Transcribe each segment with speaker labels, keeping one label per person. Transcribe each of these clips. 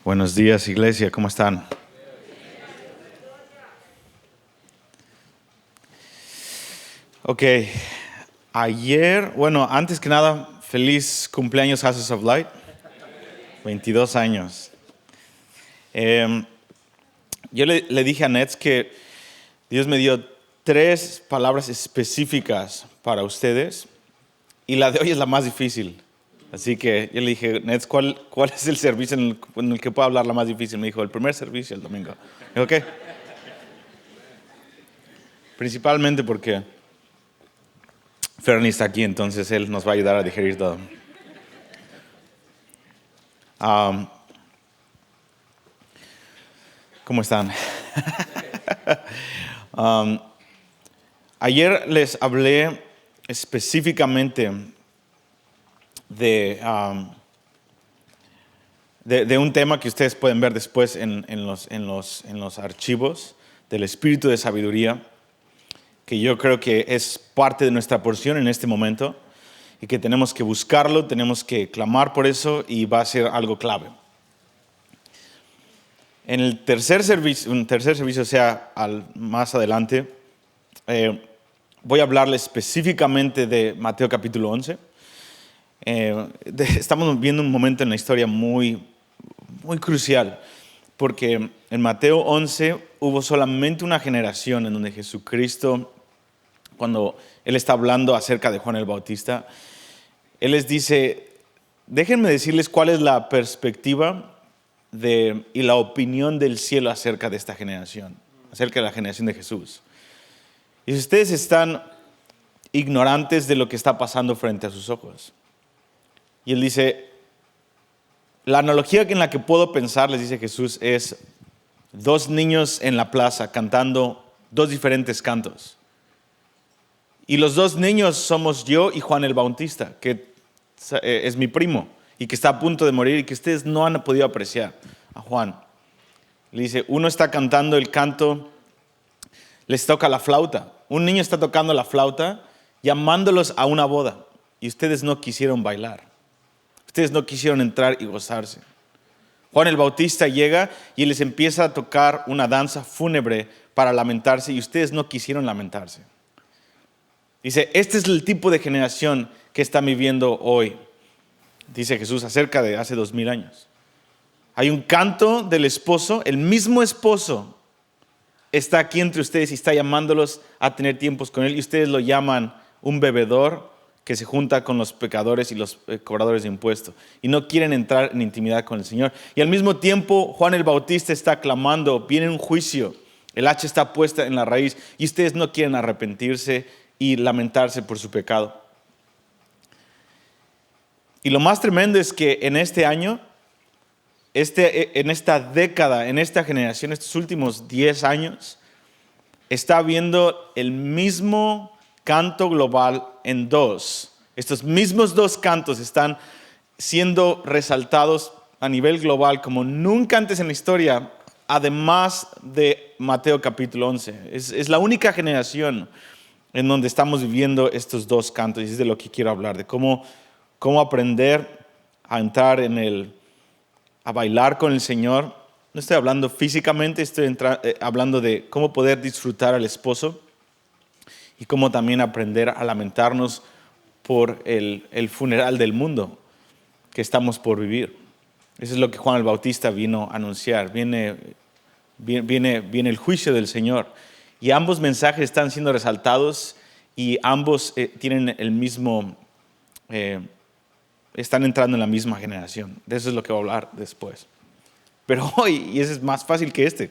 Speaker 1: Buenos días, iglesia, ¿cómo están? Ok, antes que nada, feliz cumpleaños Houses of Light, 22 años. Yo le dije a Nets que Dios me dio 3 palabras específicas para ustedes y la de hoy es la más difícil. Así que yo le dije, Nets, ¿cuál es el servicio en el que puedo hablar la más difícil? Me dijo, el primer servicio, el domingo. Dije, ok. Principalmente porque Fernie está aquí, entonces él nos va a ayudar a digerir todo. ¿Cómo están? Ayer les hablé específicamente de un tema que ustedes pueden ver después en los archivos del espíritu de sabiduría, que yo creo que es parte de nuestra porción en este momento y que tenemos que buscarlo, tenemos que clamar por eso y va a ser algo clave. En el tercer servicio, o sea, más adelante, voy a hablarles específicamente de Mateo capítulo 11. Estamos viendo un momento en la historia muy, muy crucial, porque en Mateo 11 hubo solamente una generación en donde Jesucristo, cuando Él está hablando acerca de Juan el Bautista, Él les dice, déjenme decirles cuál es la perspectiva y la opinión del cielo acerca de esta generación, acerca de la generación de Jesús. Y si ustedes están ignorantes de lo que está pasando frente a sus ojos. Y Él dice, la analogía en la que puedo pensar, les dice Jesús, es 2 niños en la plaza cantando 2 diferentes cantos. Y los 2 niños somos yo y Juan el Bautista, que es mi primo y que está a punto de morir y que ustedes no han podido apreciar a Juan. Le dice, uno está cantando el canto, les toca la flauta. Un niño está tocando la flauta, llamándolos a una boda. Y ustedes no quisieron bailar. Ustedes no quisieron entrar y gozarse. Juan el Bautista llega y les empieza a tocar una danza fúnebre para lamentarse y ustedes no quisieron lamentarse. Dice, este es el tipo de generación que está viviendo hoy. Dice Jesús acerca de hace 2000 años. Hay un canto del esposo, el mismo esposo está aquí entre ustedes y está llamándolos a tener tiempos con él y ustedes lo llaman un bebedor que se junta con los pecadores y los cobradores de impuestos y no quieren entrar en intimidad con el Señor. Y al mismo tiempo Juan el Bautista está clamando, viene un juicio, el hacha está puesta en la raíz y ustedes no quieren arrepentirse y lamentarse por su pecado. Y lo más tremendo es que en este año, en esta década, en esta generación, estos últimos 10 años, está habiendo el mismo canto global en 2. Estos mismos 2 cantos están siendo resaltados a nivel global como nunca antes en la historia, además de Mateo capítulo 11. Es la única generación en donde estamos viviendo estos 2 cantos y es de lo que quiero hablar, de cómo aprender a entrar a bailar con el Señor. No estoy hablando físicamente, estoy hablando de cómo poder disfrutar al esposo y cómo también aprender a lamentarnos por el funeral del mundo que estamos por vivir. Eso es lo que Juan el Bautista vino a anunciar. Viene el juicio del Señor. Y ambos mensajes están siendo resaltados y ambos tienen el mismo, están entrando en la misma generación. De eso es lo que voy a hablar después. Pero hoy, y eso es más fácil que este,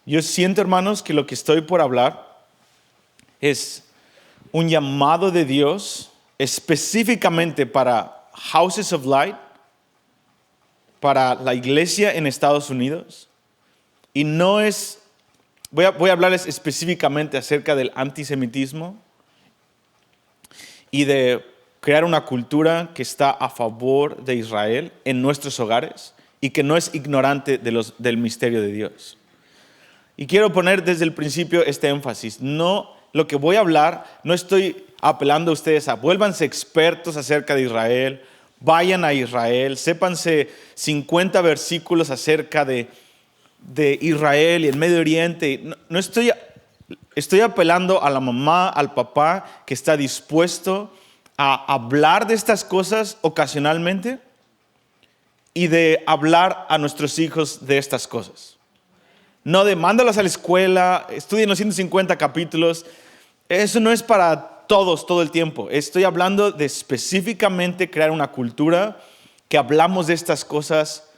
Speaker 1: yo siento, hermanos, que lo que estoy por hablar es un llamado de Dios específicamente para Houses of Light, para la iglesia en Estados Unidos. Y no es, voy a hablarles específicamente acerca del antisemitismo y de crear una cultura que está a favor de Israel en nuestros hogares y que no es ignorante del misterio de Dios. Y quiero poner desde el principio este énfasis. No, lo que voy a hablar, no estoy apelando a ustedes a vuélvanse expertos acerca de Israel, vayan a Israel, sépanse 50 versículos acerca de Israel y el Medio Oriente. No estoy apelando a la mamá, al papá que está dispuesto a hablar de estas cosas ocasionalmente y de hablar a nuestros hijos de estas cosas. No de mándalos a la escuela, estudien los 150 capítulos. Eso no es para todos todo el tiempo. Estoy hablando de específicamente crear una cultura que hablamos de estas cosas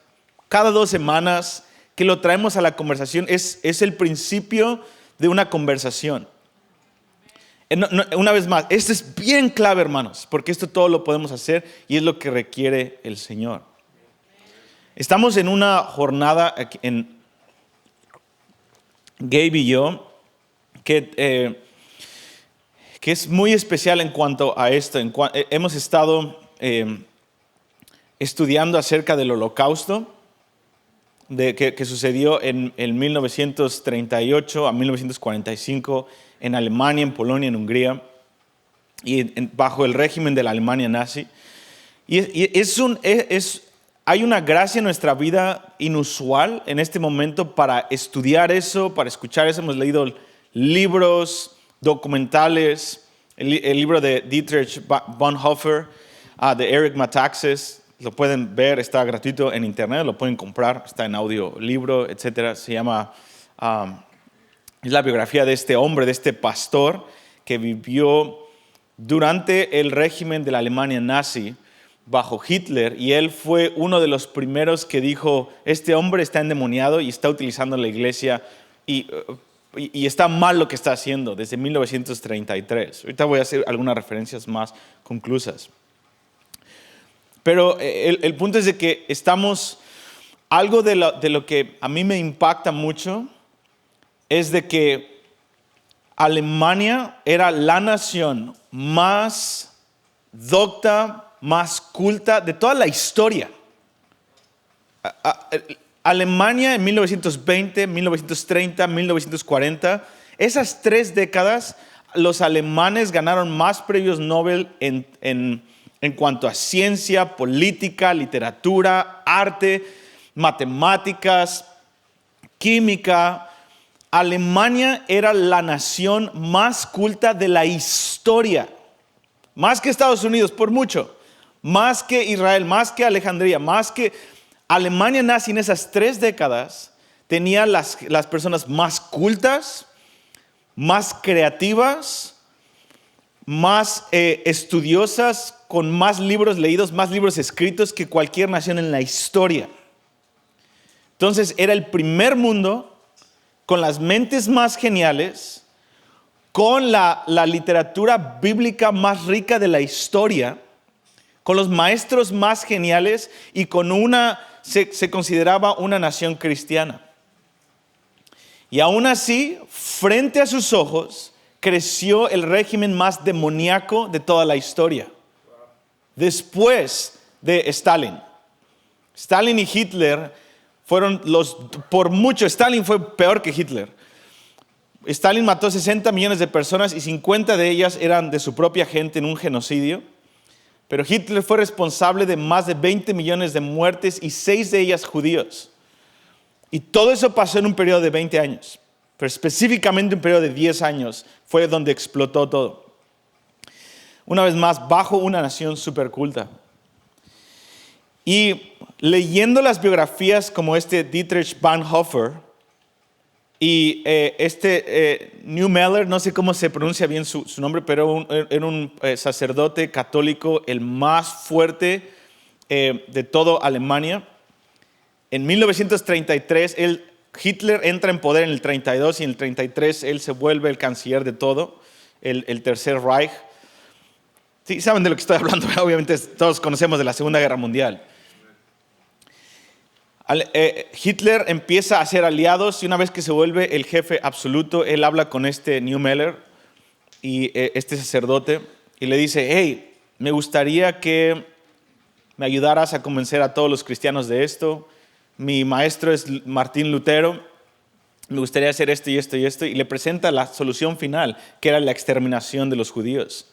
Speaker 1: cada 2 semanas, que lo traemos a la conversación. Es el principio de una conversación. Una vez más, esto es bien clave, hermanos, porque esto todo lo podemos hacer y es lo que requiere el Señor. Estamos en una jornada en Gabe y yo que es muy especial en cuanto a esto. Hemos estado estudiando acerca del Holocausto que sucedió en 1938 a 1945 en Alemania, en Polonia, en Hungría, y bajo el régimen de la Alemania nazi. Hay una gracia en nuestra vida inusual en este momento para estudiar eso, para escuchar eso. Hemos leído libros, documentales, el libro de Dietrich Bonhoeffer, de Eric Metaxas. Lo pueden ver, está gratuito en internet, lo pueden comprar, está en audiolibro, etc. Se llama, es la biografía de este hombre, de este pastor que vivió durante el régimen de la Alemania nazi bajo Hitler, y él fue uno de los primeros que dijo, este hombre está endemoniado y está utilizando la iglesia y está mal lo que está haciendo desde 1933. Ahorita voy a hacer algunas referencias más conclusas. Pero el punto es de que algo de lo que a mí me impacta mucho es de que Alemania era la nación más docta, más culta de toda la historia. Alemania en 1920, 1930, 1940, esas 3 décadas, los alemanes ganaron más premios Nobel en cuanto a ciencia, política, literatura, arte, matemáticas, química. Alemania era la nación más culta de la historia. Más que Estados Unidos, por mucho. Más que Israel, más que Alejandría, más que Alemania nazi en esas 3 décadas. Tenía las personas más cultas, más creativas, más estudiosas, con más libros leídos, más libros escritos que cualquier nación en la historia. Entonces era el primer mundo con las mentes más geniales, con la literatura bíblica más rica de la historia, con los maestros más geniales y se consideraba una nación cristiana. Y aún así, frente a sus ojos, creció el régimen más demoníaco de toda la historia. Después de Stalin. Stalin y Hitler fueron por mucho, Stalin fue peor que Hitler. Stalin mató 60 millones de personas y 50 de ellas eran de su propia gente en un genocidio. Pero Hitler fue responsable de más de 20 millones de muertes y 6 de ellas judíos. Y todo eso pasó en un periodo de 20 años. Pero específicamente un periodo de 10 años fue donde explotó todo. Una vez más, bajo una nación superculta. Y leyendo las biografías como Dietrich Bonhoeffer y Niemöller, no sé cómo se pronuncia bien su nombre, pero era un sacerdote católico, el más fuerte de toda Alemania. En 1933, Hitler entra en poder en el 32 y en el 33 él se vuelve el canciller de todo, el Tercer Reich. Sí, saben de lo que estoy hablando, obviamente todos conocemos de la Segunda Guerra Mundial. Hitler empieza a hacer aliados y una vez que se vuelve el jefe absoluto, él habla con Niemöller y este sacerdote y le dice, hey, me gustaría que me ayudaras a convencer a todos los cristianos de esto. Mi maestro es Martín Lutero, me gustaría hacer esto y esto y esto. Y le presenta la solución final, que era la exterminación de los judíos.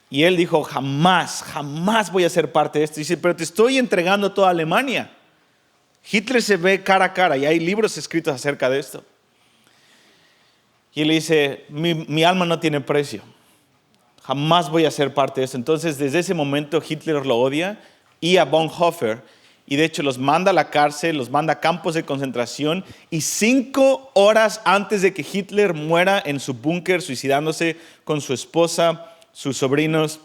Speaker 1: Y él dijo, jamás voy a ser parte de esto. Dice, pero te estoy entregando toda Alemania. Hitler se ve cara a cara y hay libros escritos acerca de esto. Y él dice, mi alma no tiene precio. Jamás voy a ser parte de esto. Entonces, desde ese momento, Hitler lo odia y a Bonhoeffer. Y de hecho, los manda a la cárcel, los manda a campos de concentración. Y 5 horas antes de que Hitler muera en su búnker, suicidándose con su esposa, sus sobrinos,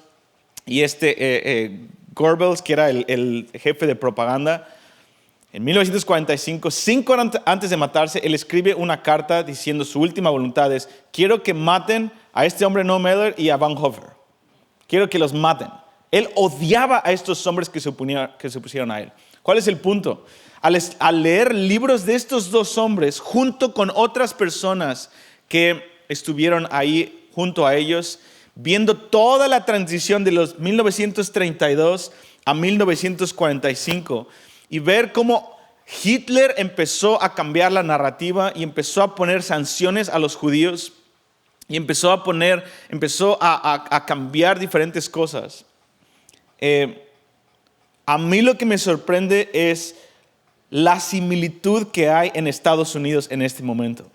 Speaker 1: y Goebbels, que era el jefe de propaganda, en 1945, 5 horas antes de matarse, él escribe una carta diciendo su última voluntad es, quiero que maten a este hombre Neumeller y a Bonhoeffer. Quiero que los maten. Él odiaba a estos hombres que se opusieron a él. ¿Cuál es el punto? Al leer libros de estos dos hombres, junto con otras personas que estuvieron ahí junto a ellos, viendo toda la transición de los 1932 a 1945, y ver cómo Hitler empezó a cambiar la narrativa y empezó a poner sanciones a los judíos y empezó a cambiar diferentes cosas. A mí lo que me sorprende es la similitud que hay en Estados Unidos en este momento.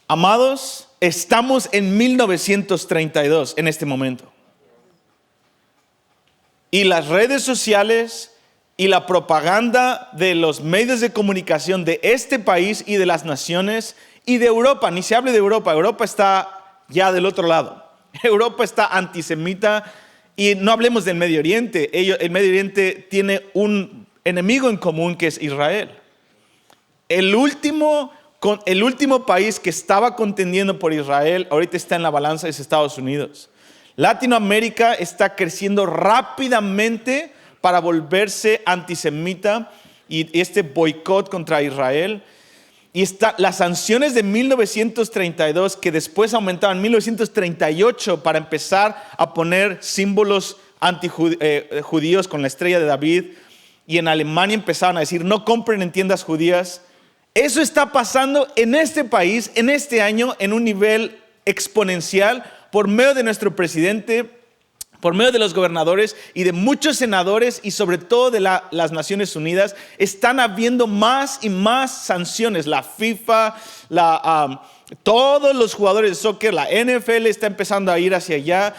Speaker 1: Amados, estamos en 1932 en este momento. Y las redes sociales y la propaganda de los medios de comunicación de este país y de las naciones y de Europa, ni se hable de Europa, Europa está ya del otro lado. Europa está antisemita y no hablemos del Medio Oriente. El Medio Oriente tiene un enemigo en común que es Israel. El último país que estaba contendiendo por Israel ahorita está en la balanza es Estados Unidos. Latinoamérica está creciendo rápidamente para volverse antisemita y este boicot contra Israel. Y las sanciones de 1932 que después aumentaron en 1938 para empezar a poner símbolos antijudíos con la estrella de David. Y en Alemania empezaron a decir no compren en tiendas judías. Eso está pasando en este país, en este año, en un nivel exponencial por medio de nuestro presidente, por medio de los gobernadores y de muchos senadores y sobre todo de las Naciones Unidas. Están habiendo más y más sanciones. La FIFA, todos los jugadores de soccer, la NFL está empezando a ir hacia allá,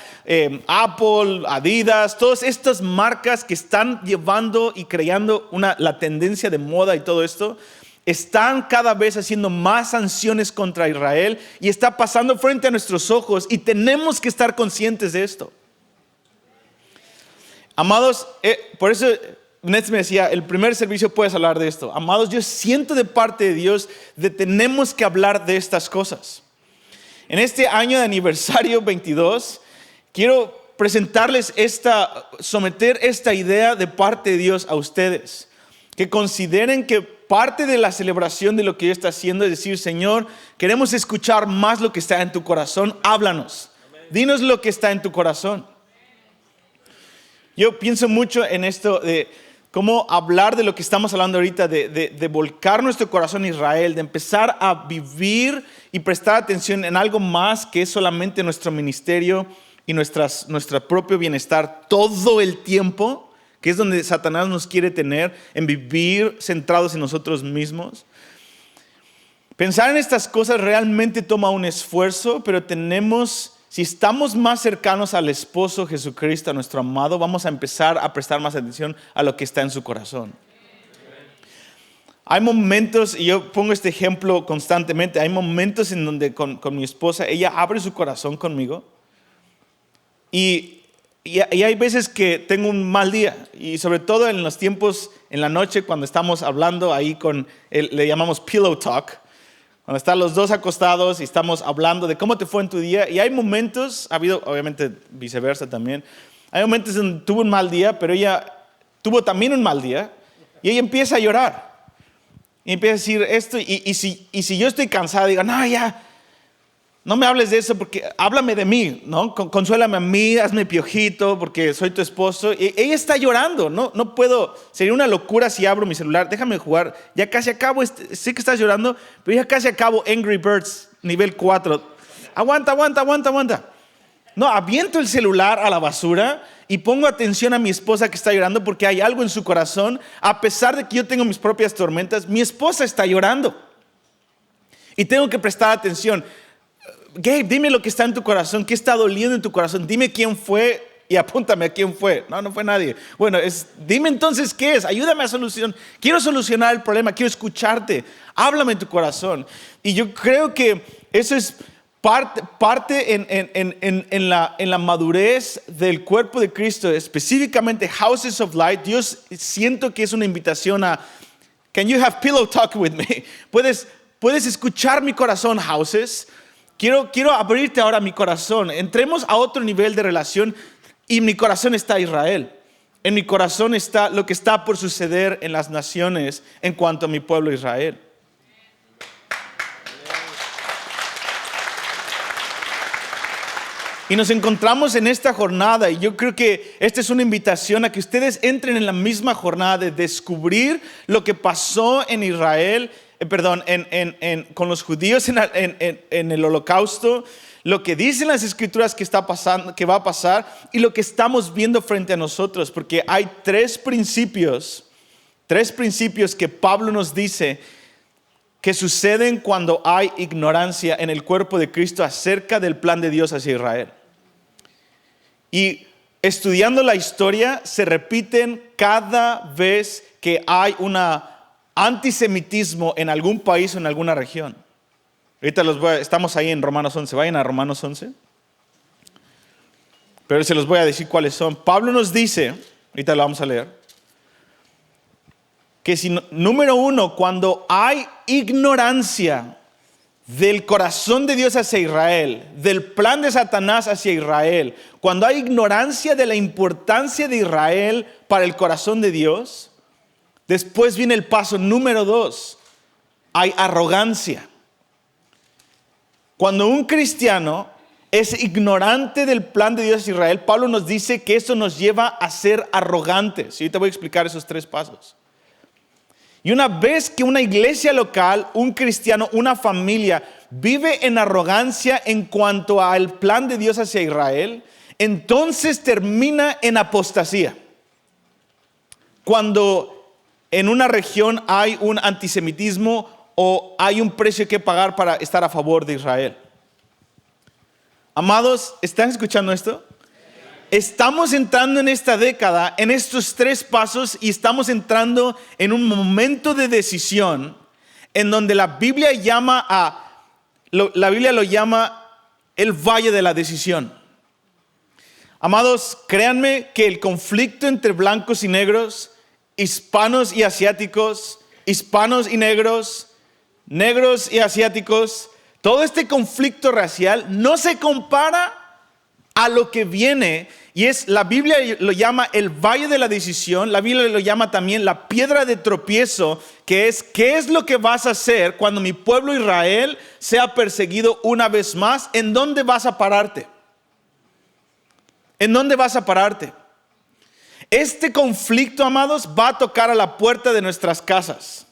Speaker 1: Apple, Adidas, todas estas marcas que están llevando y creando la tendencia de moda y todo esto, están cada vez haciendo más sanciones contra Israel y está pasando frente a nuestros ojos y tenemos que estar conscientes de esto. Amados, por eso Nets me decía, el primer servicio puedes hablar de esto. Amados, yo siento de parte de Dios de tenemos que hablar de estas cosas. En este año de aniversario 22, quiero presentarles someter esta idea de parte de Dios a ustedes. Que consideren que parte de la celebración de lo que Dios está haciendo es decir, Señor, queremos escuchar más lo que está en tu corazón. Háblanos. Dinos lo que está en tu corazón. Yo pienso mucho en esto de cómo hablar de lo que estamos hablando ahorita, de volcar nuestro corazón a Israel, de empezar a vivir y prestar atención en algo más que es solamente nuestro ministerio y nuestro propio bienestar todo el tiempo, que es donde Satanás nos quiere tener, en vivir centrados en nosotros mismos. Pensar en estas cosas realmente toma un esfuerzo, pero si estamos más cercanos al esposo Jesucristo, a nuestro amado, vamos a empezar a prestar más atención a lo que está en su corazón. Hay momentos, y yo pongo este ejemplo constantemente, hay momentos en donde con mi esposa, ella abre su corazón conmigo y hay veces que tengo un mal día, y sobre todo en los tiempos, en la noche, cuando estamos hablando ahí le llamamos pillow talk, cuando están los dos acostados y estamos hablando de cómo te fue en tu día. Y hay momentos, ha habido obviamente viceversa también, hay momentos donde tuvo un mal día, pero ella tuvo también un mal día, y ella empieza a llorar, y empieza a decir esto, y si yo estoy cansado, digo, no, ya, no me hables de eso, porque háblame de mí, ¿no? Consuélame a mí, hazme piojito, porque soy tu esposo. Y ella está llorando, no puedo, sería una locura si abro mi celular, déjame jugar, ya casi acabo, sé que estás llorando, pero ya casi acabo Angry Birds, nivel 4. Aguanta. No, aviento el celular a la basura y pongo atención a mi esposa que está llorando porque hay algo en su corazón. A pesar de que yo tengo mis propias tormentas, mi esposa está llorando. Y tengo que prestar atención. Gabe, dime lo que está en tu corazón, qué está doliendo en tu corazón. Dime quién fue y apúntame a quién fue. No fue nadie. Bueno, dime entonces qué es. Ayúdame a solucionar. Quiero solucionar el problema, quiero escucharte. Háblame en tu corazón. Y yo creo que eso es parte en la madurez del cuerpo de Cristo, específicamente Houses of Light. Dios, siento que es una invitación a, can you have pillow talk with me? Puedes escuchar mi corazón, Houses. Quiero abrirte ahora mi corazón. Entremos a otro nivel de relación y mi corazón está Israel. En mi corazón está lo que está por suceder en las naciones en cuanto a mi pueblo Israel. Y nos encontramos en esta jornada y yo creo que esta es una invitación a que ustedes entren en la misma jornada de descubrir lo que pasó en Israel, con los judíos en el holocausto, lo que dicen las escrituras que está pasando, que va a pasar y lo que estamos viendo frente a nosotros, porque hay tres principios que Pablo nos dice que suceden cuando hay ignorancia en el cuerpo de Cristo acerca del plan de Dios hacia Israel. Y estudiando la historia, se repiten cada vez que hay un antisemitismo en algún país o en alguna región. Ahorita estamos ahí en Romanos 11, vayan a Romanos 11. Pero se los voy a decir cuáles son. Pablo nos dice, ahorita lo vamos a leer, que número uno, cuando hay ignorancia del corazón de Dios hacia Israel, del plan de Satanás hacia Israel, cuando hay ignorancia de la importancia de Israel para el corazón de Dios, después viene el paso número 2, hay arrogancia. Cuando un cristiano es ignorante del plan de Dios hacia Israel, Pablo nos dice que eso nos lleva a ser arrogantes. Y ahorita voy a explicar esos 3 pasos. Y una vez que una iglesia local, un cristiano, una familia vive en arrogancia en cuanto al plan de Dios hacia Israel, entonces termina en apostasía. Cuando en una región hay un antisemitismo o hay un precio que pagar para estar a favor de Israel. Amados, ¿están escuchando esto? Estamos entrando en esta década, en estos 3 pasos, y estamos entrando en un momento de decisión en donde la Biblia lo llama el valle de la decisión. Amados, créanme que el conflicto entre blancos y negros, hispanos y asiáticos, hispanos y negros, negros y asiáticos, todo este conflicto racial no se compara a lo que viene, y la Biblia lo llama el valle de la decisión. La Biblia lo llama también la piedra de tropiezo, que es ¿qué es lo que vas a hacer cuando mi pueblo Israel sea perseguido una vez más? ¿En dónde vas a pararte? ¿En dónde vas a pararte? Este conflicto, amados, va a tocar a la puerta de nuestras casas.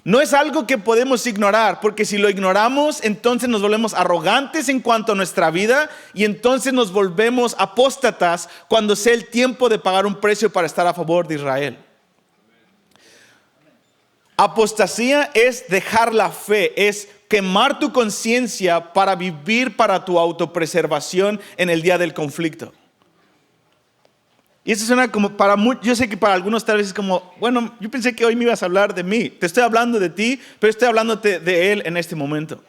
Speaker 1: No es algo que podemos ignorar, porque si lo ignoramos, entonces nos volvemos arrogantes en cuanto a nuestra vida y entonces nos volvemos apóstatas cuando sea el tiempo de pagar un precio para estar a favor de Israel. Apostasía es dejar la fe, es quemar tu conciencia para vivir para tu autopreservación en el día del conflicto. Y eso suena como yo sé que para algunos tal vez es como, bueno, yo pensé que hoy me ibas a hablar de mí. Te estoy hablando de ti, pero estoy hablándote de Él en este momento.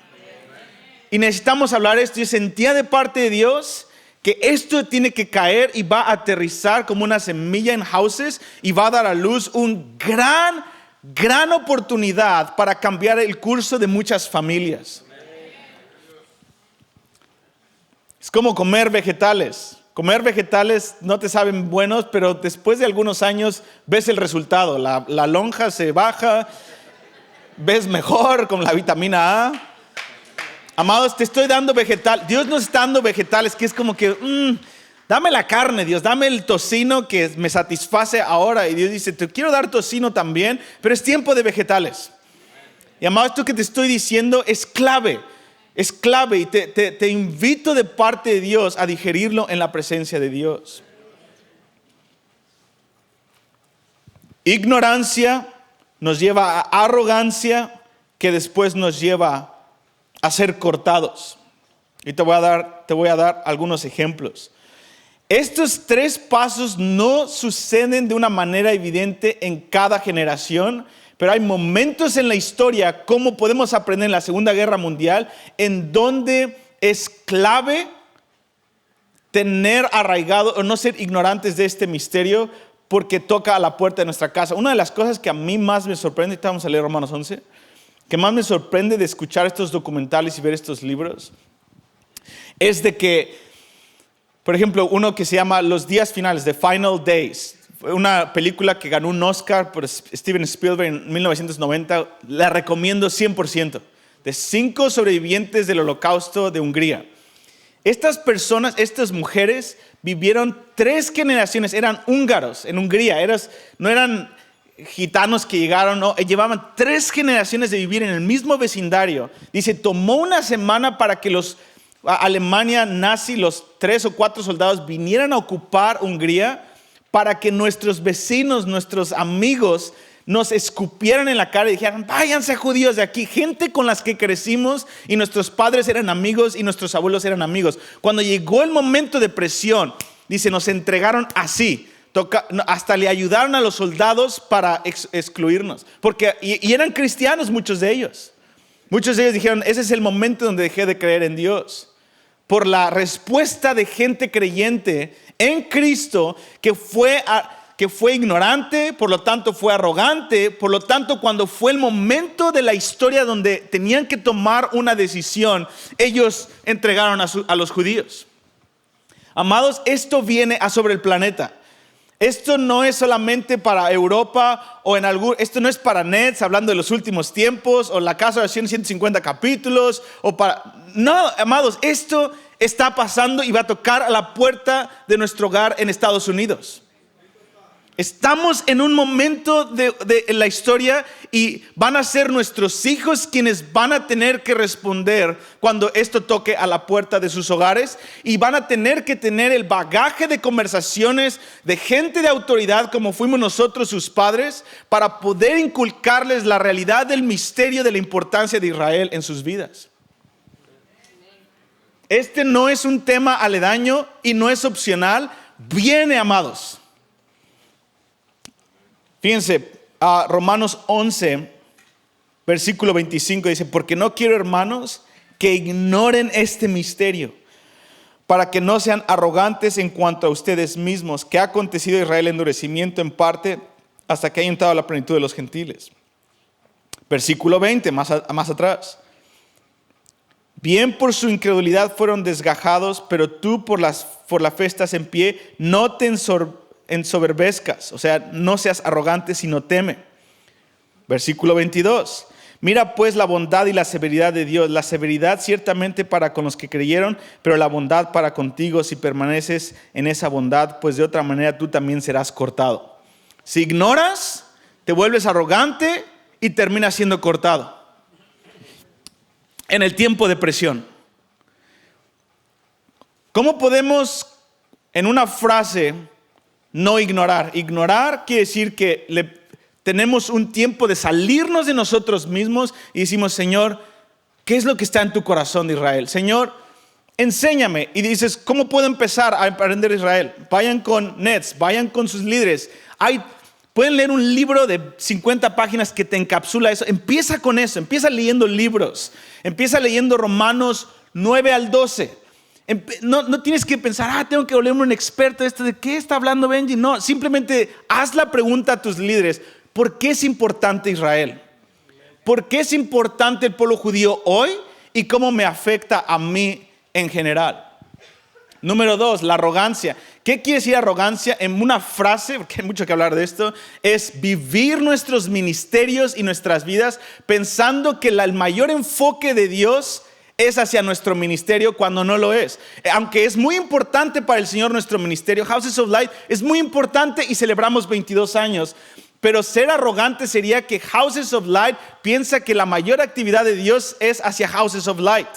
Speaker 1: Y necesitamos hablar esto. Yo sentía de parte de Dios que esto tiene que caer y va a aterrizar como una semilla en Houses y va a dar a luz un gran oportunidad para cambiar el curso de muchas familias. Es como comer vegetales. Comer vegetales no te saben buenos, pero después de algunos años ves el resultado. La lonja se baja, ves mejor con la vitamina A. Amados, te estoy dando vegetal. Dios nos está dando vegetales que es como que, dame la carne, Dios, dame el tocino que me satisface ahora. Y Dios dice, te quiero dar tocino también, pero es tiempo de vegetales. Y amados, esto que te estoy diciendo es clave. Es clave y te invito de parte de Dios a digerirlo en la presencia de Dios. Ignorancia nos lleva a arrogancia, que después nos lleva a ser cortados. Y te voy a dar algunos ejemplos. Estos 3 pasos no suceden de una manera evidente en cada generación, pero hay momentos en la historia, como podemos aprender en la Segunda Guerra Mundial, en donde es clave tener arraigado o no ser ignorantes de este misterio, porque toca a la puerta de nuestra casa. Una de las cosas que a mí más me sorprende, y vamos a leer Romanos 11, que más me sorprende de escuchar estos documentales y ver estos libros, es de que, por ejemplo, uno que se llama Los Días Finales, The Final Days, una película que ganó un Oscar por Steven Spielberg en 1990, la recomiendo 100%, de 5 sobrevivientes del Holocausto de Hungría. Estas personas, estas mujeres, vivieron 3 generaciones, eran húngaros en Hungría, no eran gitanos que llegaron, no, llevaban 3 generaciones de vivir en el mismo vecindario. Dice, tomó una semana para que Alemania nazi, los 3 o 4 soldados vinieran a ocupar Hungría, para que nuestros vecinos, nuestros amigos, nos escupieran en la cara y dijeran, váyanse judíos de aquí. Gente con las que crecimos y nuestros padres eran amigos y nuestros abuelos eran amigos. Cuando llegó el momento de presión, dice, nos entregaron así. Hasta le ayudaron a los soldados para excluirnos. Y eran cristianos muchos de ellos. Muchos de ellos dijeron, ese es el momento donde dejé de creer en Dios. Por la respuesta de gente creyente en Cristo que fue ignorante, por lo tanto fue arrogante, por lo tanto cuando fue el momento de la historia donde tenían que tomar una decisión, ellos entregaron a los judíos. Amados, esto viene sobre el planeta. Esto no es solamente para Europa esto no es para Nets hablando de los últimos tiempos o la casa de oración 150 capítulos no, amados, esto está pasando y va a tocar a la puerta de nuestro hogar en Estados Unidos. Estamos en un momento de la historia y van a ser nuestros hijos quienes van a tener que responder cuando esto toque a la puerta de sus hogares, y van a tener que tener el bagaje de conversaciones de gente de autoridad como fuimos nosotros sus padres, para poder inculcarles la realidad del misterio de la importancia de Israel en sus vidas. Este no es un tema aledaño y no es opcional, viene, amados. Fíjense, Romanos 11, versículo 25 dice, porque no quiero, hermanos, que ignoren este misterio, para que no sean arrogantes en cuanto a ustedes mismos, que ha acontecido a Israel endurecimiento en parte hasta que haya entrado a la plenitud de los gentiles. Versículo 20, más atrás. Bien por su incredulidad fueron desgajados, pero tú por la fe estás en pie, no te ensoberbezcas, o sea, no seas arrogante, sino teme. Versículo 22. Mira pues la bondad y la severidad de Dios, la severidad ciertamente para con los que creyeron, pero la bondad para contigo si permaneces en esa bondad, pues de otra manera tú también serás cortado. Si ignoras, te vuelves arrogante y terminas siendo cortado en el tiempo de presión. ¿Cómo podemos, en una frase, no ignorar? Ignorar quiere decir que tenemos un tiempo de salirnos de nosotros mismos y decimos, Señor, ¿qué es lo que está en tu corazón de Israel? Señor, enséñame. Y dices, ¿cómo puedo empezar a aprender Israel? Vayan con Nets, vayan con sus líderes. Pueden leer un libro de 50 páginas que te encapsula eso. Empieza con eso, empieza leyendo libros. Empieza leyendo Romanos 9 al 12. No tienes que pensar, tengo que volverme un experto ¿de qué está hablando Benji? No, simplemente haz la pregunta a tus líderes. ¿Por qué es importante Israel? ¿Por qué es importante el pueblo judío hoy? ¿Y cómo me afecta a mí en general? Número 2, la arrogancia. ¿Qué quiere decir arrogancia? En una frase, porque hay mucho que hablar de esto, es vivir nuestros ministerios y nuestras vidas pensando que el mayor enfoque de Dios es hacia nuestro ministerio cuando no lo es. Aunque es muy importante para el Señor nuestro ministerio, Houses of Light es muy importante y celebramos 22 años. Pero ser arrogante sería que Houses of Light piensa que la mayor actividad de Dios es hacia Houses of Light.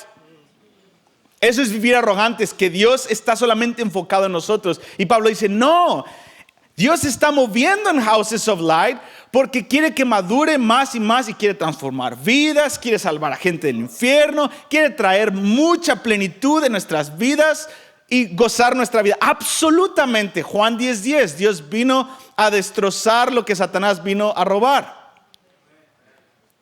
Speaker 1: Eso es vivir arrogantes, que Dios está solamente enfocado en nosotros. Y Pablo dice, no, Dios se está moviendo en Houses of Light porque quiere que madure más y más y quiere transformar vidas, quiere salvar a gente del infierno, quiere traer mucha plenitud en nuestras vidas y gozar nuestra vida. Absolutamente. Juan 10:10, Dios vino a destrozar lo que Satanás vino a robar.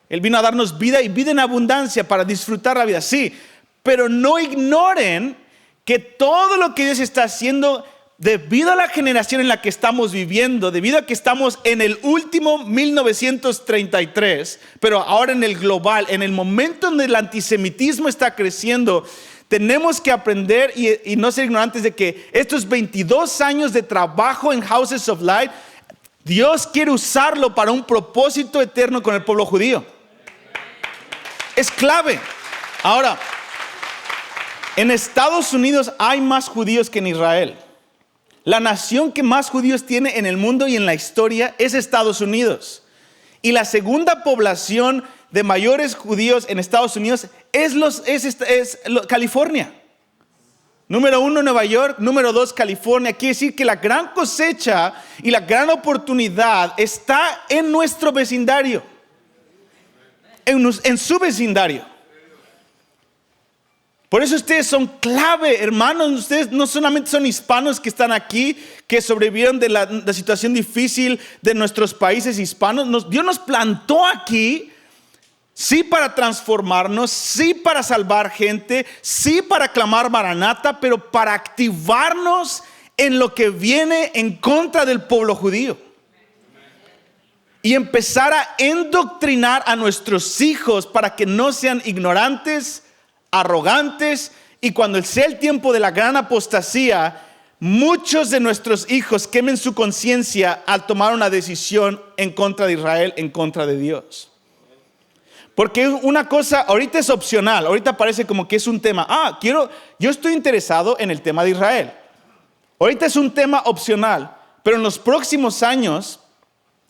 Speaker 1: Él vino a darnos vida y vida en abundancia para disfrutar la vida. Sí, pero no ignoren que todo lo que Dios está haciendo debido a la generación en la que estamos viviendo, debido a que estamos en el último 1933, pero ahora en el global, en el momento donde el antisemitismo está creciendo, tenemos que aprender y no ser ignorantes de que estos 22 años de trabajo en Houses of Light, Dios quiere usarlo para un propósito eterno con el pueblo judío. Es clave. Ahora, en Estados Unidos hay más judíos que en Israel. La nación que más judíos tiene en el mundo y en la historia es Estados Unidos. Y la segunda población de mayores judíos en Estados Unidos es California. Número 1, Nueva York. Número 2, California. Quiere decir que la gran cosecha y la gran oportunidad está en nuestro vecindario. En su vecindario. Por eso ustedes son clave, hermanos. Ustedes no solamente son hispanos que están aquí, que sobrevivieron de la situación difícil de nuestros países hispanos. Dios nos plantó aquí, sí para transformarnos, sí para salvar gente, sí para clamar Maranata, pero para activarnos en lo que viene en contra del pueblo judío. Y empezar a endoctrinar a nuestros hijos para que no sean ignorantes, arrogantes, y cuando sea el tiempo de la gran apostasía, muchos de nuestros hijos quemen su conciencia al tomar una decisión en contra de Israel, en contra de Dios. Porque una cosa, ahorita es opcional, ahorita parece como que es un tema, yo estoy interesado en el tema de Israel. Ahorita es un tema opcional, pero en los próximos años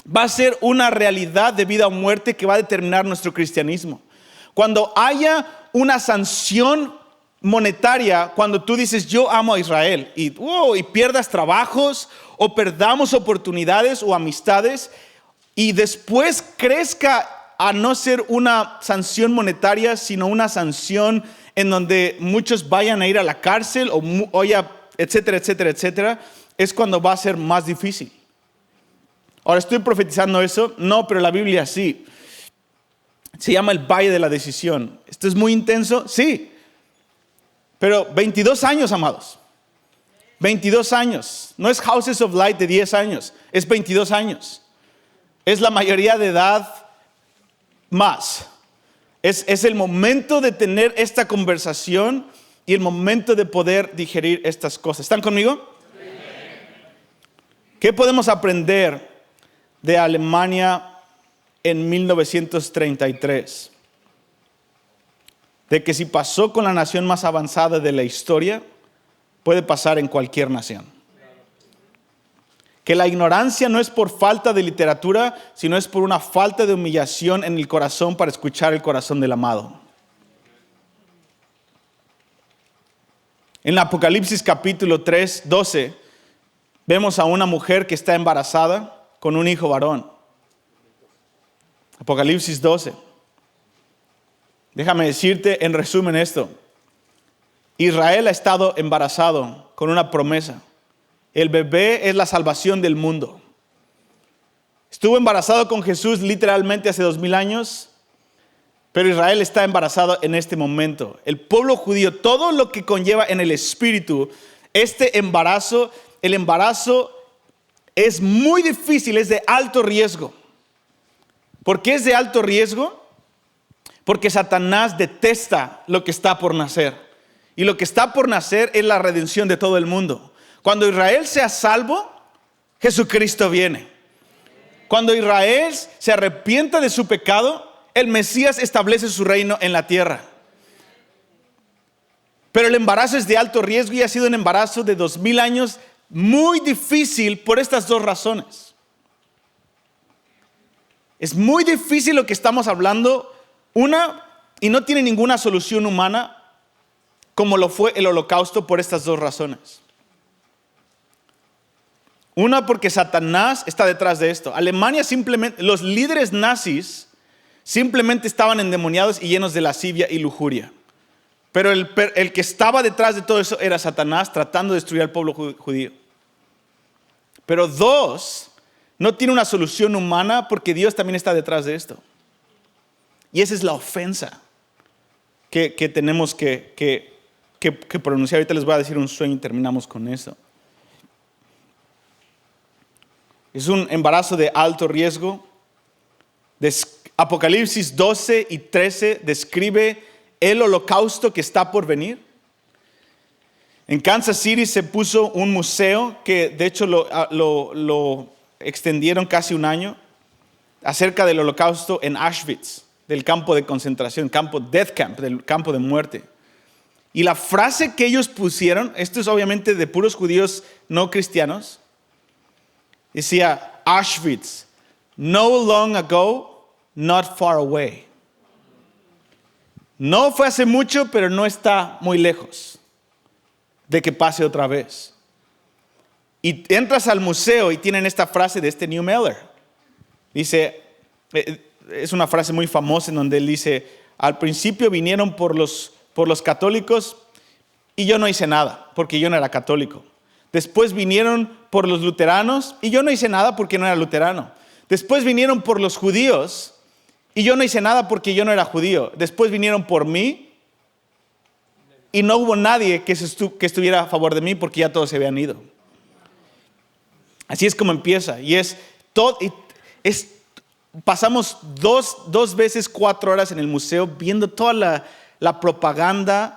Speaker 1: va a ser una realidad de vida o muerte que va a determinar nuestro cristianismo. Cuando haya una sanción monetaria, cuando tú dices yo amo a Israel y pierdas trabajos o perdamos oportunidades o amistades y después crezca a no ser una sanción monetaria, sino una sanción en donde muchos vayan a ir a la cárcel etcétera, etcétera, etcétera, es cuando va a ser más difícil. Ahora, ¿estoy profetizando eso? No, pero la Biblia sí. Se llama el Valle de la Decisión. ¿Esto es muy intenso? Sí. Pero 22 años, amados. 22 años. No es Houses of Light de 10 años. Es 22 años. Es la mayoría de edad más. Es el momento de tener esta conversación y el momento de poder digerir estas cosas. ¿Están conmigo? ¿Qué podemos aprender de Alemania en 1933? De que si pasó con la nación más avanzada de la historia, puede pasar en cualquier nación. Que la ignorancia no es por falta de literatura, sino es por una falta de humillación en el corazón para escuchar el corazón del amado. En Apocalipsis capítulo 3:12, vemos a una mujer que está embarazada con un hijo varón. Apocalipsis 12. Déjame decirte en resumen esto. Israel ha estado embarazado con una promesa. El bebé es la salvación del mundo. Estuvo embarazado con Jesús literalmente hace 2000 años, pero Israel está embarazado en este momento. El pueblo judío, todo lo que conlleva en el espíritu, el embarazo es muy difícil, es de alto riesgo. ¿Por qué es de alto riesgo? Porque Satanás detesta lo que está por nacer. Y lo que está por nacer es la redención de todo el mundo. Cuando Israel sea salvo, Jesucristo viene. Cuando Israel se arrepienta de su pecado, el Mesías establece su reino en la tierra. Pero el embarazo es de alto riesgo y ha sido un embarazo de 2000 años muy difícil por estas dos razones. Es muy difícil lo que estamos hablando. Una, y no tiene ninguna solución humana, como lo fue el Holocausto por estas dos razones. Una, porque Satanás está detrás de esto. Alemania simplemente, los líderes nazis simplemente estaban endemoniados y llenos de lascivia y lujuria. Pero el que estaba detrás de todo eso era Satanás tratando de destruir al pueblo judío. Pero dos, no tiene una solución humana porque Dios también está detrás de esto. Y esa es la ofensa que tenemos que pronunciar. Ahorita les voy a decir un sueño y terminamos con eso. Es un embarazo de alto riesgo. Apocalipsis 12 y 13 describe el holocausto que está por venir. En Kansas City se puso un museo que de hecho lo extendieron casi un año acerca del holocausto en Auschwitz, del campo de concentración, death camp, del campo de muerte. Y la frase que ellos pusieron, esto es obviamente de puros judíos no cristianos, decía Auschwitz, no long ago, not far away. No fue hace mucho, pero no está muy lejos de que pase otra vez. Y entras al museo y tienen esta frase de este New Mailer. Dice, es una frase muy famosa en donde él dice, al principio vinieron por los católicos y yo no hice nada porque yo no era católico. Después vinieron por los luteranos y yo no hice nada porque no era luterano. Después vinieron por los judíos y yo no hice nada porque yo no era judío. Después vinieron por mí y no hubo nadie que estuviera a favor de mí porque ya todos se habían ido. Así es como empieza. Y pasamos dos veces 4 horas en el museo viendo toda la propaganda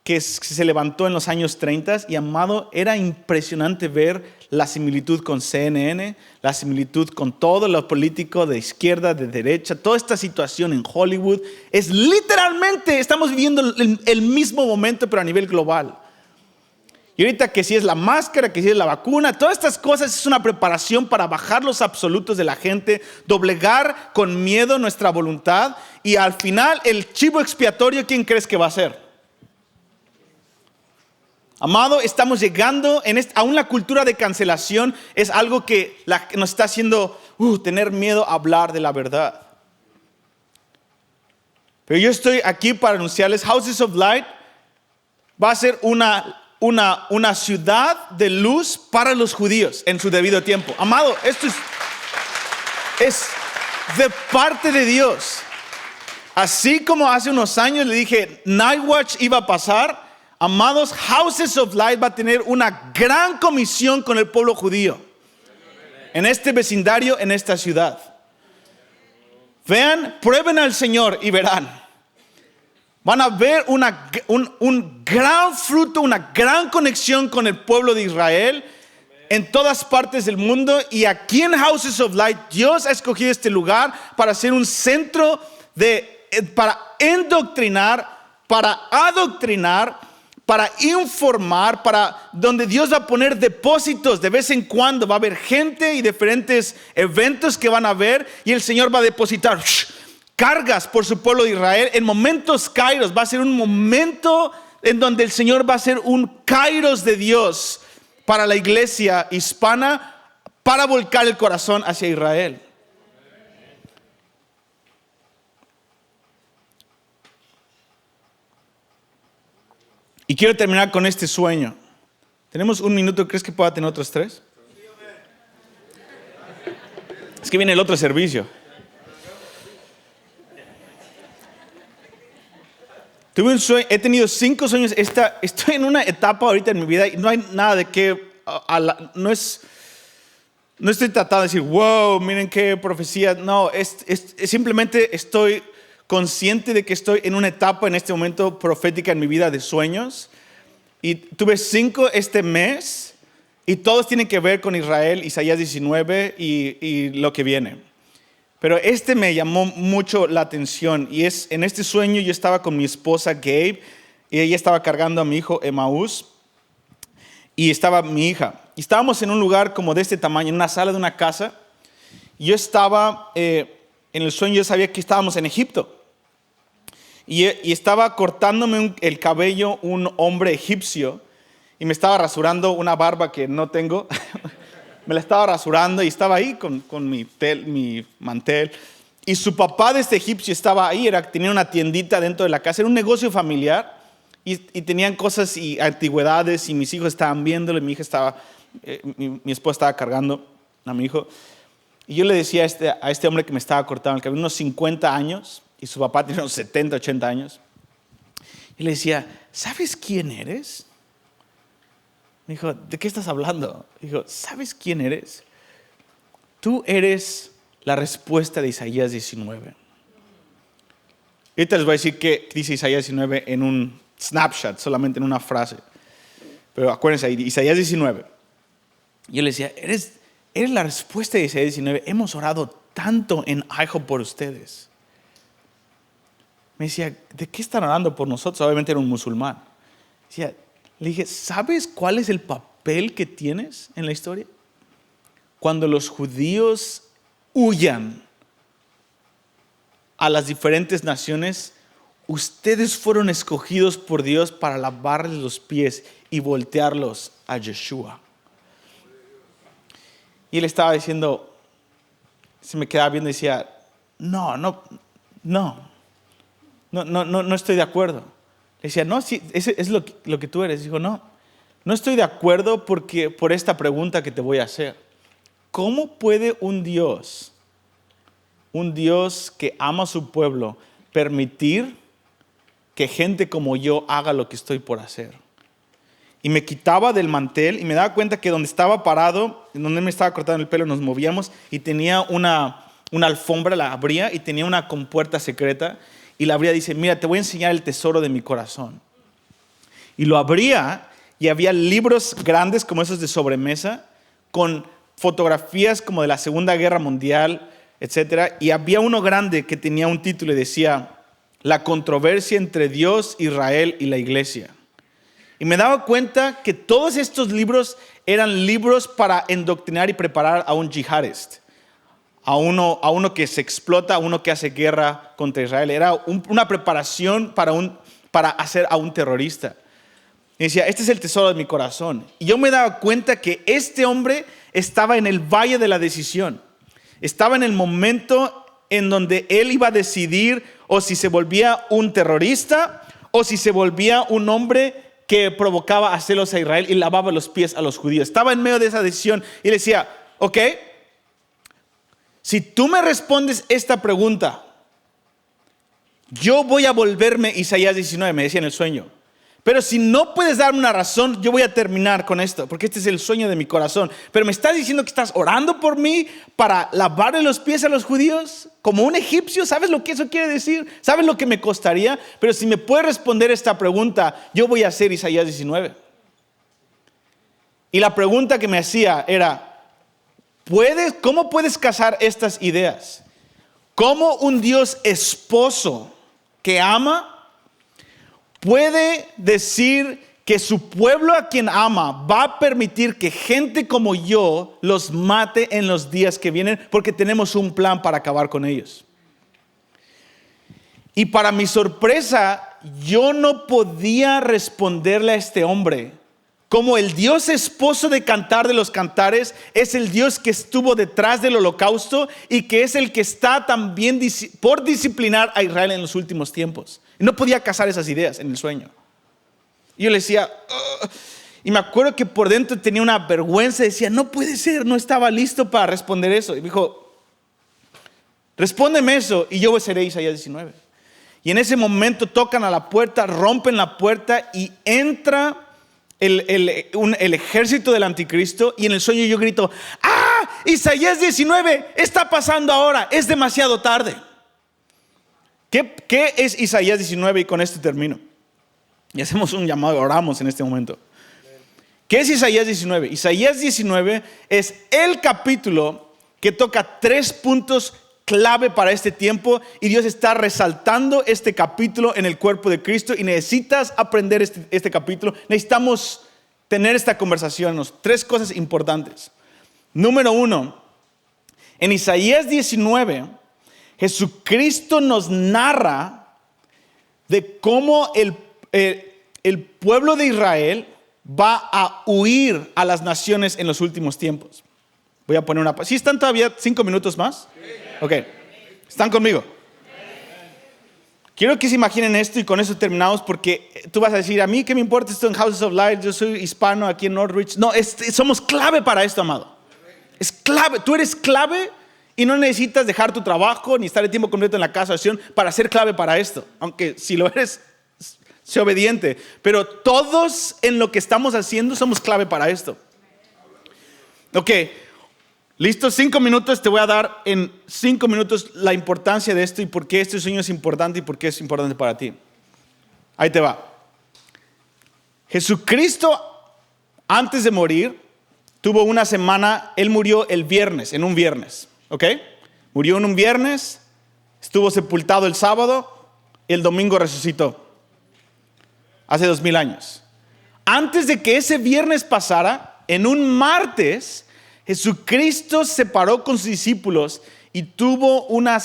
Speaker 1: que se levantó en los años 30. Y amado, era impresionante ver la similitud con CNN, la similitud con todo lo político de izquierda, de derecha, toda esta situación en Hollywood. Es literalmente, estamos viviendo el mismo momento, pero a nivel global. Y ahorita que si es la máscara, que si es la vacuna, todas estas cosas es una preparación para bajar los absolutos de la gente, doblegar con miedo nuestra voluntad. Y al final, el chivo expiatorio, ¿quién crees que va a ser? Amado, estamos llegando a una cultura de cancelación. Es algo que nos está haciendo tener miedo a hablar de la verdad. Pero yo estoy aquí para anunciarles, Houses of Light va a ser una ciudad de luz para los judíos en su debido tiempo. Amado, esto es de parte de Dios. Así como hace unos años le dije, Night Watch iba a pasar. Amados, Houses of Light va a tener una gran comisión con el pueblo judío en este vecindario, en esta ciudad. Vean, prueben al Señor y verán. Van a ver un gran fruto, una gran conexión con el pueblo de Israel en todas partes del mundo. Y aquí en Houses of Light, Dios ha escogido este lugar para ser un centro para endoctrinar, para adoctrinar, para informar, donde Dios va a poner depósitos de vez en cuando. Va a haber gente y diferentes eventos que van a haber y el Señor va a depositar cargas por su pueblo de Israel en momentos kairos. Va a ser un momento en donde el Señor va a ser un kairos de Dios para la iglesia hispana para volcar el corazón hacia Israel. Y quiero terminar con este sueño. ¿Tenemos un minuto? ¿Crees que pueda tener otros 3? Es que viene el otro servicio. Tuve un sueño, he tenido 5 sueños. Estoy en una etapa ahorita en mi vida y no hay nada de que... No estoy tratando de decir, wow, miren qué profecía. No, simplemente estoy consciente de que estoy en una etapa en este momento profética en mi vida de sueños. Y tuve 5 este mes y todos tienen que ver con Israel, Isaías 19 y lo que viene. Pero este me llamó mucho la atención y en este sueño yo estaba con mi esposa Gabe y ella estaba cargando a mi hijo Emaús y estaba mi hija. Y estábamos en un lugar como de este tamaño, en una sala de una casa. Y yo estaba, en el sueño yo sabía que estábamos en Egipto. y estaba cortándome el cabello un hombre egipcio y me estaba rasurando una barba que no tengo. Me la estaba rasurando y estaba ahí con mi mantel. Y su papá de este egipcio estaba ahí, tenía una tiendita dentro de la casa, era un negocio familiar y tenían cosas y antigüedades y mis hijos estaban viéndolo y mi hija estaba, mi esposa estaba cargando a mi hijo. Y yo le decía a este hombre que me estaba cortando el cabello, unos 50 años, y su papá tenía unos 70, 80 años. Y le decía, ¿sabes quién eres? Me dijo, ¿de qué estás hablando? Dijo, ¿sabes quién eres? Tú eres la respuesta de Isaías 19. Y ahorita les voy a decir qué dice Isaías 19 en un snapshot, solamente en una frase. Pero acuérdense ahí, Isaías 19. Yo le decía, eres la respuesta de Isaías 19. Hemos orado tanto en IHOP por ustedes. Me decía, ¿de qué están orando por nosotros? Obviamente era un musulmán. Le dije, ¿sabes cuál es el papel que tienes en la historia? Cuando los judíos huyan a las diferentes naciones, ustedes fueron escogidos por Dios para lavarles los pies y voltearlos a Yeshua. Y él estaba diciendo, se me quedaba viendo y decía, no estoy de acuerdo. Le decía, no, sí, es lo que tú eres. Dijo, no estoy de acuerdo por esta pregunta que te voy a hacer. ¿Cómo puede un Dios que ama a su pueblo, permitir que gente como yo haga lo que estoy por hacer? Y me quitaba del mantel y me daba cuenta que donde estaba parado, en donde me estaba cortando el pelo, nos movíamos y tenía una alfombra, la abría y tenía una compuerta secreta. Y la abría y dice, mira, te voy a enseñar el tesoro de mi corazón. Y lo abría y había libros grandes como esos de sobremesa, con fotografías como de la Segunda Guerra Mundial, etc. Y había uno grande que tenía un título y decía, la controversia entre Dios, Israel y la iglesia. Y me daba cuenta que todos estos libros eran libros para endoctrinar y preparar a un yihadista. A uno que se explota, a uno que hace guerra contra Israel. Era una preparación para hacer a un terrorista. Y decía, este es el tesoro de mi corazón. Y yo me daba cuenta que este hombre estaba en el valle de la decisión. Estaba en el momento en donde él iba a decidir o si se volvía un terrorista o si se volvía un hombre que provocaba a celos a Israel y lavaba los pies a los judíos. Estaba en medio de esa decisión y le decía, ok, si tú me respondes esta pregunta, yo voy a volverme Isaías 19, me decía en el sueño. Pero si no puedes darme una razón, yo voy a terminar con esto, porque este es el sueño de mi corazón. Pero me estás diciendo que estás orando por mí para lavarle los pies a los judíos, como un egipcio. ¿Sabes lo que eso quiere decir? ¿Sabes lo que me costaría? Pero si me puedes responder esta pregunta, yo voy a hacer Isaías 19. Y la pregunta que me hacía era, ¿cómo puedes casar estas ideas? ¿Cómo un Dios esposo que ama puede decir que su pueblo a quien ama va a permitir que gente como yo los mate en los días que vienen porque tenemos un plan para acabar con ellos? Y para mi sorpresa, yo no podía responderle a este hombre como el Dios esposo de Cantar de los Cantares es el Dios que estuvo detrás del holocausto y que es el que está también por disciplinar a Israel en los últimos tiempos. Y no podía casar esas ideas en el sueño. Y yo le decía, ugh. Y me acuerdo que por dentro tenía una vergüenza, decía, no puede ser, no estaba listo para responder eso. Y me dijo, respóndeme eso y yo seré Isaías 19. Y en ese momento tocan a la puerta, rompen la puerta y entra el ejército del anticristo. Y en el sueño yo grito, ¡ah! Isaías 19 está pasando ahora, es demasiado tarde. ¿Qué es Isaías 19? Y con esto termino. Y hacemos un llamado, oramos en este momento. ¿Qué es Isaías 19? Isaías 19 es el capítulo que toca 3 puntos clave para este tiempo y Dios está resaltando este capítulo en el cuerpo de Cristo y necesitas aprender este capítulo. Necesitamos tener esta conversación. 3 cosas importantes. Número 1, en Isaías 19, Jesucristo nos narra de cómo el pueblo de Israel va a huir a las naciones en los últimos tiempos. Voy a poner ¿Sí están todavía 5 minutos más? Ok. ¿Están conmigo? Quiero que se imaginen esto y con eso terminamos, porque tú vas a decir, a mí qué me importa esto en Houses of Light, yo soy hispano aquí en Northridge. No, somos clave para esto, amado. Es clave, tú eres clave y no necesitas dejar tu trabajo ni estar el tiempo completo en la casa de oración para ser clave para esto. Aunque si lo eres, sé obediente. Pero todos en lo que estamos haciendo somos clave para esto. Ok. Listo, 5 minutos, te voy a dar en 5 minutos la importancia de esto y por qué este sueño es importante y por qué es importante para ti. Ahí te va. Jesucristo, antes de morir, tuvo una semana, él murió en un viernes, ¿ok? Murió en un viernes, estuvo sepultado el sábado, el domingo resucitó, hace 2000 años. Antes de que ese viernes pasara, en un martes, Jesucristo se paró con sus discípulos y tuvo una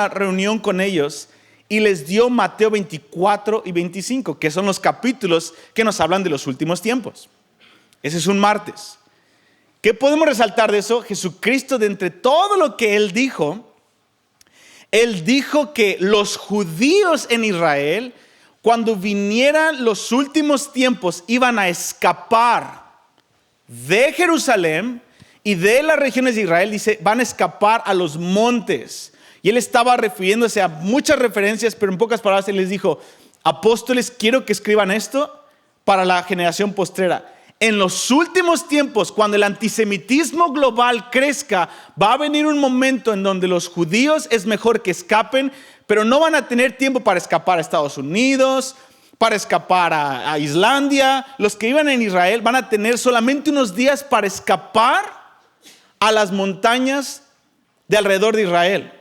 Speaker 1: reunión con ellos y les dio Mateo 24 y 25, que son los capítulos que nos hablan de los últimos tiempos. Ese es un martes. ¿Qué podemos resaltar de eso? Jesucristo, de entre todo lo que Él dijo que los judíos en Israel, cuando vinieran los últimos tiempos, iban a escapar de Jerusalén y de las regiones de Israel. Dice, van a escapar a los montes. Y él estaba refiriéndose a muchas referencias, pero en pocas palabras él les dijo, apóstoles, quiero que escriban esto para la generación postrera. En los últimos tiempos, cuando el antisemitismo global crezca, va a venir un momento en donde los judíos es mejor que escapen, pero no van a tener tiempo para escapar a Estados Unidos, para escapar a Islandia. Los que iban en Israel van a tener solamente unos días para escapar a las montañas de alrededor de Israel.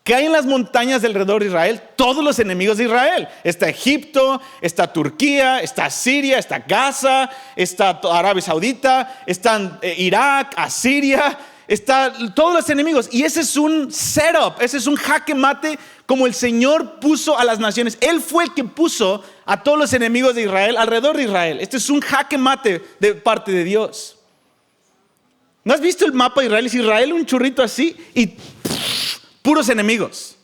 Speaker 1: ¿Qué hay en las montañas de alrededor de Israel? Todos los enemigos de Israel. Está Egipto, está Turquía, está Siria, está Gaza, está Arabia Saudita, están Irak, Asiria, están todos los enemigos. Y ese es un setup, ese es un jaque mate como el Señor puso a las naciones. Él fue el que puso a todos los enemigos de Israel alrededor de Israel. Este es un jaque mate de parte de Dios. ¿No has visto el mapa de Israel? Es Israel un churrito así y puros enemigos.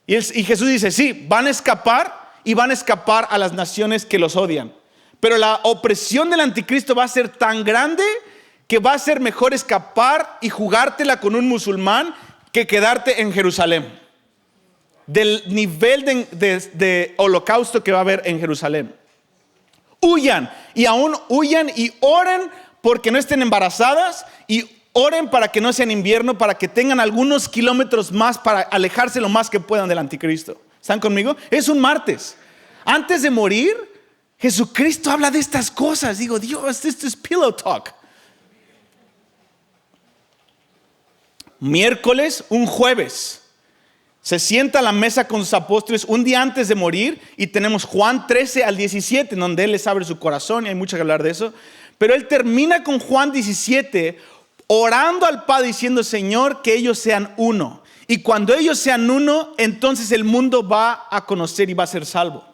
Speaker 1: Y Jesús dice, sí, van a escapar y van a escapar a las naciones que los odian. Pero la opresión del anticristo va a ser tan grande que va a ser mejor escapar y jugártela con un musulmán que quedarte en Jerusalén. Del nivel de holocausto que va a haber en Jerusalén. Huyan y aún huyan y oren porque no estén embarazadas y oren para que no sea en invierno, para que tengan algunos kilómetros más para alejarse lo más que puedan del anticristo. ¿Están conmigo? Es un martes. Antes de morir, Jesucristo habla de estas cosas. Digo, Dios, esto es pillow talk. Miércoles, un jueves, se sienta a la mesa con sus apóstoles un día antes de morir y tenemos Juan 13 al 17, en donde él les abre su corazón y hay mucho que hablar de eso. Pero él termina con Juan 17 orando al Padre diciendo, Señor, que ellos sean uno. Y cuando ellos sean uno, entonces el mundo va a conocer y va a ser salvo.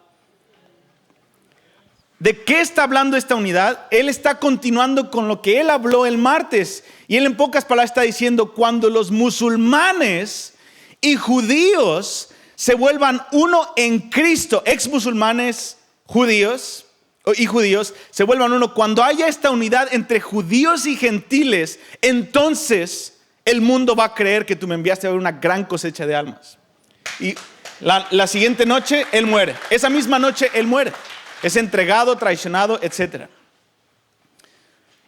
Speaker 1: ¿De qué está hablando esta unidad? Él está continuando con lo que él habló el martes. Y él en pocas palabras está diciendo, cuando los musulmanes y judíos se vuelvan uno en Cristo, ex musulmanes, judíos se vuelvan uno, cuando haya esta unidad entre judíos y gentiles, entonces el mundo va a creer que tú me enviaste a ver una gran cosecha de almas. Y la siguiente noche él muere. Esa misma noche él muere. Es entregado, traicionado, etc.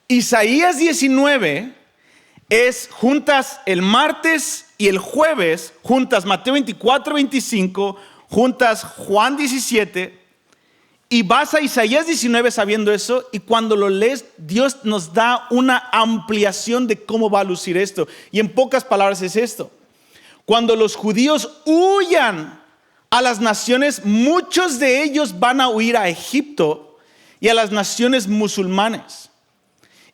Speaker 1: Isaías 19 es juntas el martes y el jueves, juntas Mateo 24, 25, juntas Juan 17, y vas a Isaías 19 sabiendo eso, y cuando lo lees, Dios nos da una ampliación de cómo va a lucir esto. Y en pocas palabras es esto. Cuando los judíos huyan a las naciones, muchos de ellos van a huir a Egipto y a las naciones musulmanes.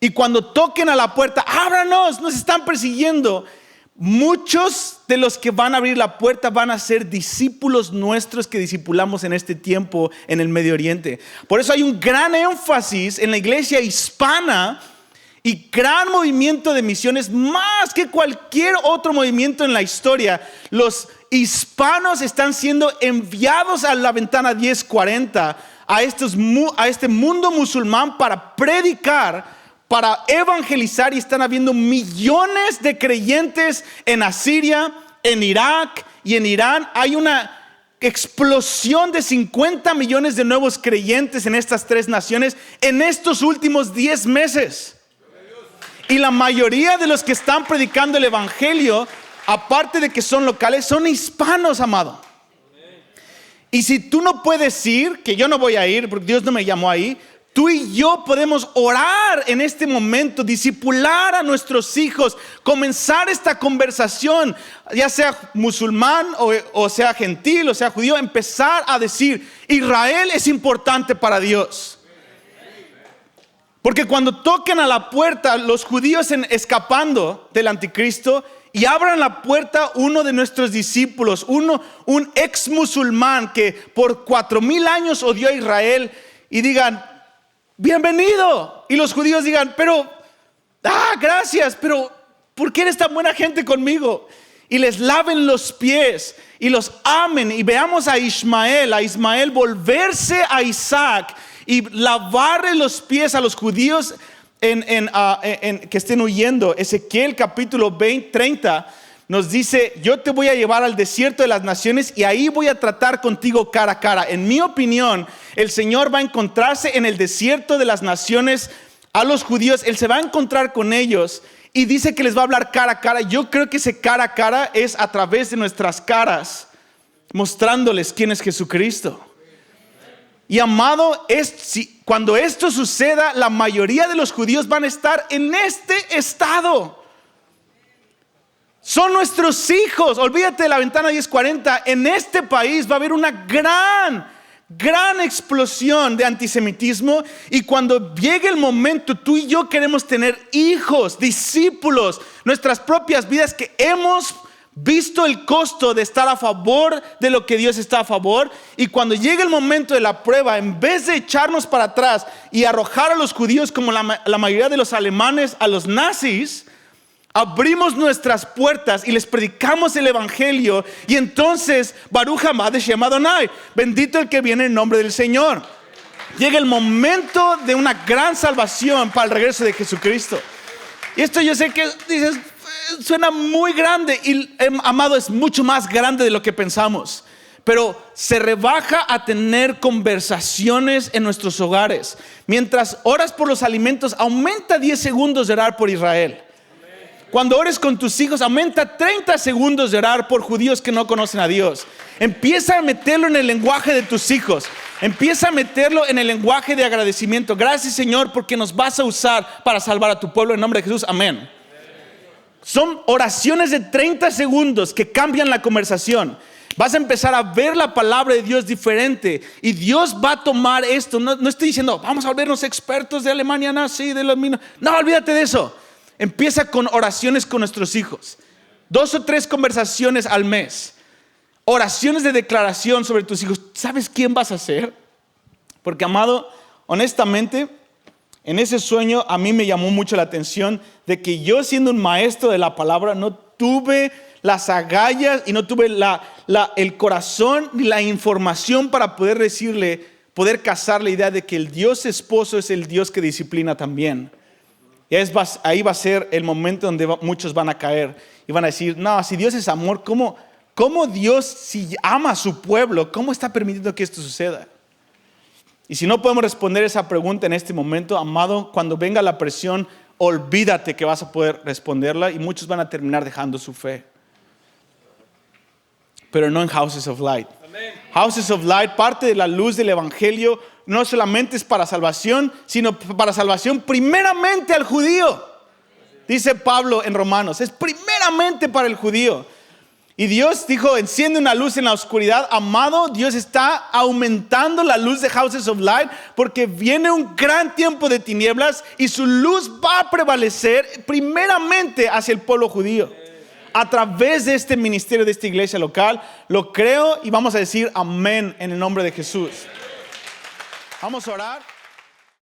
Speaker 1: Y cuando toquen a la puerta, ábranos, nos están persiguiendo. Muchos de los que van a abrir la puerta van a ser discípulos nuestros que discipulamos en este tiempo en el Medio Oriente. Por eso hay un gran énfasis en la iglesia hispana y gran movimiento de misiones, más que cualquier otro movimiento en la historia. Los hispanos están siendo enviados a la ventana 1040 a este mundo musulmán para predicar, para evangelizar, y están habiendo millones de creyentes en Asiria, en Irak y en Irán. Hay una explosión de 50 millones de nuevos creyentes en estas tres naciones en estos últimos 10 meses. Y la mayoría de los que están predicando el evangelio, aparte de que son locales, son hispanos, amado. Y si tú no puedes ir, que yo no voy a ir porque Dios no me llamó ahí, tú y yo podemos orar en este momento, discipular a nuestros hijos, comenzar esta conversación, ya sea musulmán o sea gentil o sea judío, empezar a decir: Israel es importante para Dios. Porque cuando toquen a la puerta los judíos escapando del anticristo y abran la puerta uno de nuestros discípulos, un ex musulmán que por 4,000 años odió a Israel, y digan: bienvenido, y los judíos digan: pero, gracias, pero ¿por qué eres tan buena gente conmigo? Y les laven los pies y los amen, y veamos a Ismael volverse a Isaac y lavarle los pies a los judíos que estén huyendo. Ezequiel capítulo 30 nos dice: yo te voy a llevar al desierto de las naciones y ahí voy a tratar contigo cara a cara. En mi opinión, el Señor va a encontrarse en el desierto de las naciones a los judíos. Él se va a encontrar con ellos y dice que les va a hablar cara a cara. Yo creo que ese cara a cara es a través de nuestras caras, mostrándoles quién es Jesucristo. Y amado, cuando esto suceda, la mayoría de los judíos van a estar en este estado. Son nuestros hijos. Olvídate de la ventana 1040. En este país va a haber una gran explosión de antisemitismo. Y cuando llegue el momento, tú y yo queremos tener hijos, discípulos, nuestras propias vidas, que hemos visto el costo de estar a favor de lo que Dios está a favor. Y cuando llegue el momento de la prueba, en vez de echarnos para atrás y arrojar a los judíos como la mayoría de los alemanes a los nazis, abrimos nuestras puertas y les predicamos el evangelio. Y entonces, Baruch Haba Hashem Adonai, bendito el que viene en nombre del Señor. Llega el momento de una gran salvación para el regreso de Jesucristo. Y esto yo sé que dices, suena muy grande, y amado, es mucho más grande de lo que pensamos. Pero se rebaja a tener conversaciones en nuestros hogares. Mientras oras por los alimentos, aumenta 10 segundos de orar por Israel. Cuando ores con tus hijos, aumenta 30 segundos de orar por judíos que no conocen a Dios. Empieza a meterlo en el lenguaje de tus hijos. Empieza a meterlo en el lenguaje de agradecimiento. Gracias, Señor, porque nos vas a usar para salvar a tu pueblo, en nombre de Jesús, amén. Son oraciones de 30 segundos que cambian la conversación. Vas a empezar a ver la palabra de Dios diferente, y Dios va a tomar esto. No estoy diciendo vamos a volvernos expertos de Alemania nazi, de los minos. No, olvídate de eso. Empieza con oraciones con nuestros hijos. 2 o 3 conversaciones al mes. Oraciones de declaración sobre tus hijos. ¿Sabes quién vas a ser? Porque, amado, honestamente, en ese sueño a mí me llamó mucho la atención de que yo, siendo un maestro de la palabra, no tuve las agallas y no tuve el corazón ni la información para poder cazar la idea de que el Dios esposo es el Dios que disciplina también. Y ahí va a ser el momento donde muchos van a caer y van a decir: no, si Dios es amor, ¿cómo Dios, si ama a su pueblo, cómo está permitiendo que esto suceda? Y si no podemos responder esa pregunta en este momento, amado, cuando venga la presión, olvídate que vas a poder responderla, y muchos van a terminar dejando su fe. Pero no en Houses of Light. Amen. Houses of Light, parte de la luz del evangelio, no solamente es para salvación, sino para salvación primeramente al judío. Dice Pablo en Romanos, es primeramente para el judío. Y Dios dijo: enciende una luz en la oscuridad. Amado, Dios está aumentando la luz de Houses of Light, porque viene un gran tiempo de tinieblas y su luz va a prevalecer primeramente hacia el pueblo judío. a través de este ministerio, de esta iglesia local. Lo creo y vamos a decir amén en el nombre de Jesús. Vamos a orar.